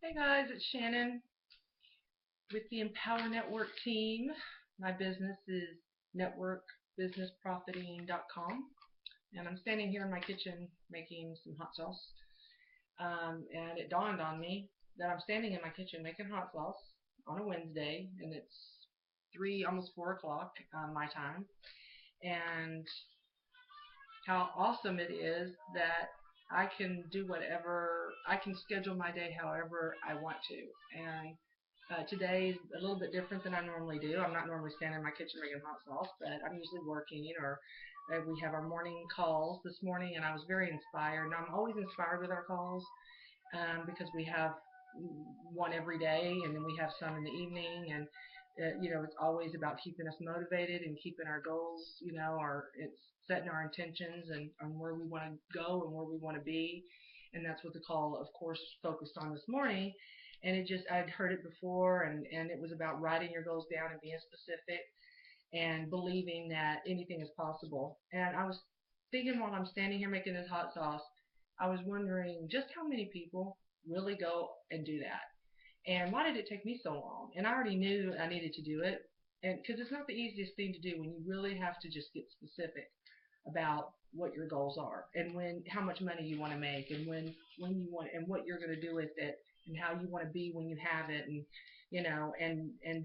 Hey guys, it's Shannon with the Empower Network team. My business is networkbusinessprofiting.com, and I'm standing here in my kitchen making some hot sauce. And it dawned on me that I'm standing in my kitchen making hot sauce on a Wednesday, and it's almost 4 o'clock my time, and how awesome it is that I can do whatever, I can schedule my day however I want to. And today is a little bit different than I normally do. I'm not normally standing in my kitchen making hot sauce, but I'm usually working or we have our morning calls this morning, and I was very inspired. And I'm always inspired with our calls because we have one every day, and then we have some in the evening, and it's always about keeping us motivated and keeping our goals. It's setting our intentions and where we want to go and where we want to be, and that's what the call, of course, focused on this morning. And I'd heard it before, and it was about writing your goals down and being specific and believing that anything is possible. And I was thinking while I'm standing here making this hot sauce, I was wondering just how many people really go and do that. And why did it take me so long? And I already knew I needed to do it, and because it's not the easiest thing to do when you really have to just get specific about what your goals are and how much money you want to make and when you want and what you're going to do with it and how you want to be when you have it, and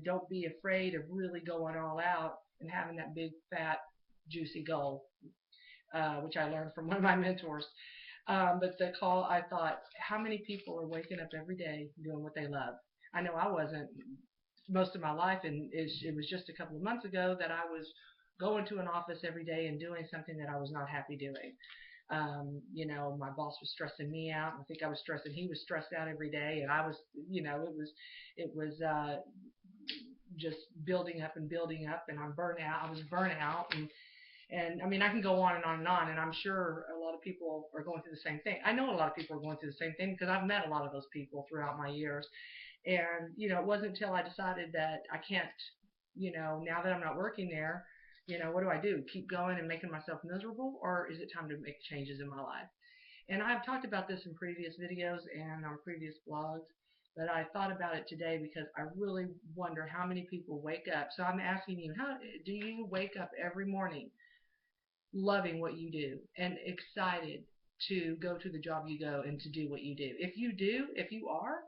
don't be afraid of really going all out and having that big fat juicy goal, which I learned from one of my mentors. But the call, I thought, how many people are waking up every day doing what they love? I know I wasn't most of my life, and it was just a couple of months ago that I was going to an office every day and doing something that I was not happy doing. My boss was stressing me out. I think I was stressing. He was stressed out every day, and I was, it was just building up and building up, and I'm burnt out. I was burnt out, and I mean, I can go on and on and on, and I'm sure a lot of people are going through the same thing. I know a lot of people are going through the same thing because I've met a lot of those people throughout my years. And, it wasn't until I decided that I can't, now that I'm not working there, what do I do? Keep going and making myself miserable, or is it time to make changes in my life? And I've talked about this in previous videos and on previous blogs, but I thought about it today because I really wonder how many people wake up. So I'm asking you, how do you wake up every morning loving what you do and excited to go to the job you go and to do what you do? If you do, if you're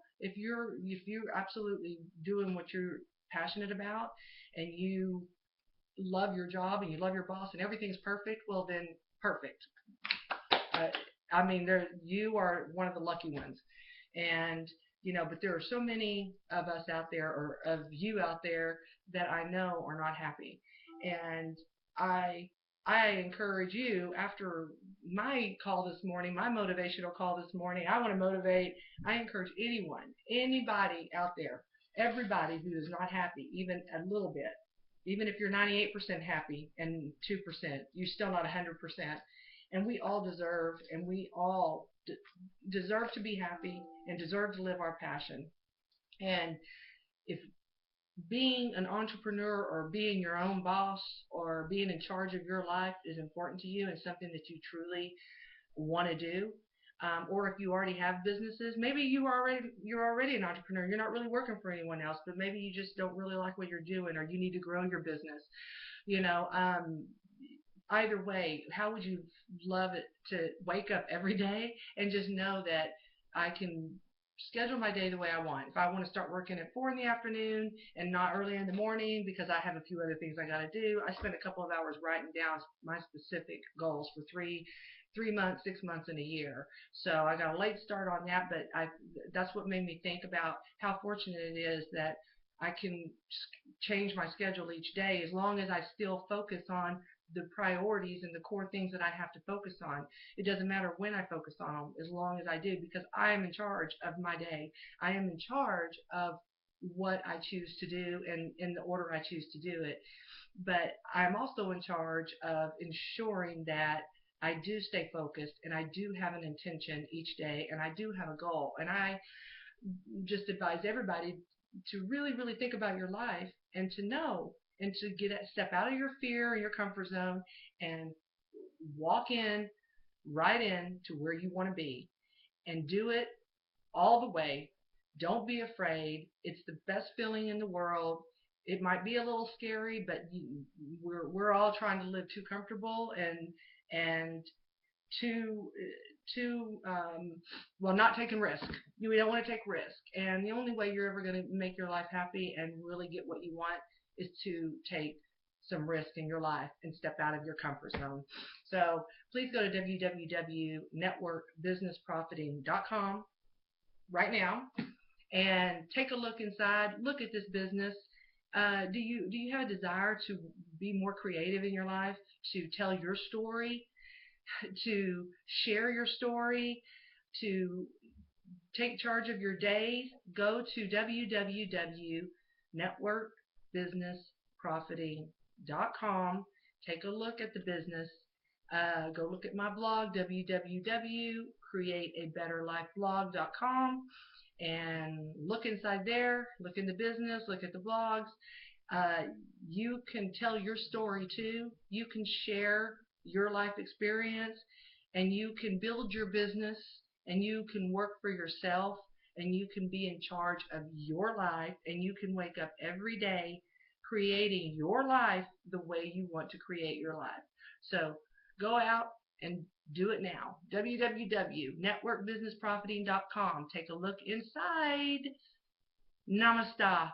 absolutely doing what you're passionate about, and you love your job and you love your boss and everything's perfect, well then perfect. Uh, I mean, you are one of the lucky ones, and but there are so many of us out there, or of you out there, that I know are not happy, and I I encourage you after my call this morning, my motivational call this morning. I want to motivate. I encourage anybody out there, everybody who is not happy, even a little bit, even if you're 98% happy and 2%, you're still not 100%. And we all deserve, and we all deserve to be happy and deserve to live our passion. And if being an entrepreneur or being your own boss or being in charge of your life is important to you and something that you truly want to do, or if you already have businesses, maybe you're already an entrepreneur. You're not really working for anyone else, but maybe you just don't really like what you're doing, or you need to grow your business. You know, either way, how would you love it to wake up every day and just know that I can schedule my day the way I want? If I want to start working at 4 in the afternoon and not early in the morning because I have a few other things I got to do, I spend a couple of hours writing down my specific goals for 3 months, 6 months, and a year. So I got a late start on that, but that's what made me think about how fortunate it is that I can change my schedule each day as long as I still focus on the priorities and the core things that I have to focus on. It doesn't matter when I focus on them as long as I do, because I am in charge of my day. I am in charge of what I choose to do and in the order I choose to do it. But I'm also in charge of ensuring that I do stay focused and I do have an intention each day and I do have a goal. And I just advise everybody to really, really think about your life and to know and to step out of your fear and your comfort zone and walk in right in to where you want to be and do it all the way. Don't be afraid. It's the best feeling in the world. It might be a little scary, but we're all trying to live too comfortable and too too well, not taking risk. We don't want to take risk, and the only way you're ever going to make your life happy and really get what you want is to take some risk in your life and step out of your comfort zone. So please go to www.networkbusinessprofiting.com right now and take a look inside. Look at this business. Do you have a desire to be more creative in your life, to tell your story, to share your story, to take charge of your days? Go to www.networkbusinessprofiting.com. Take a look at the business. Go look at my blog, www.createabetterlifeblog.com, and look inside there. Look in the business. Look at the blogs. Uh, you can tell your story too. You can share your life experience, and you can build your business, and you can work for yourself, and you can be in charge of your life, and you can wake up every day creating your life the way you want to create your life. So go out and do it now. www.networkbusinessprofiting.com. Take a look inside. Namaste.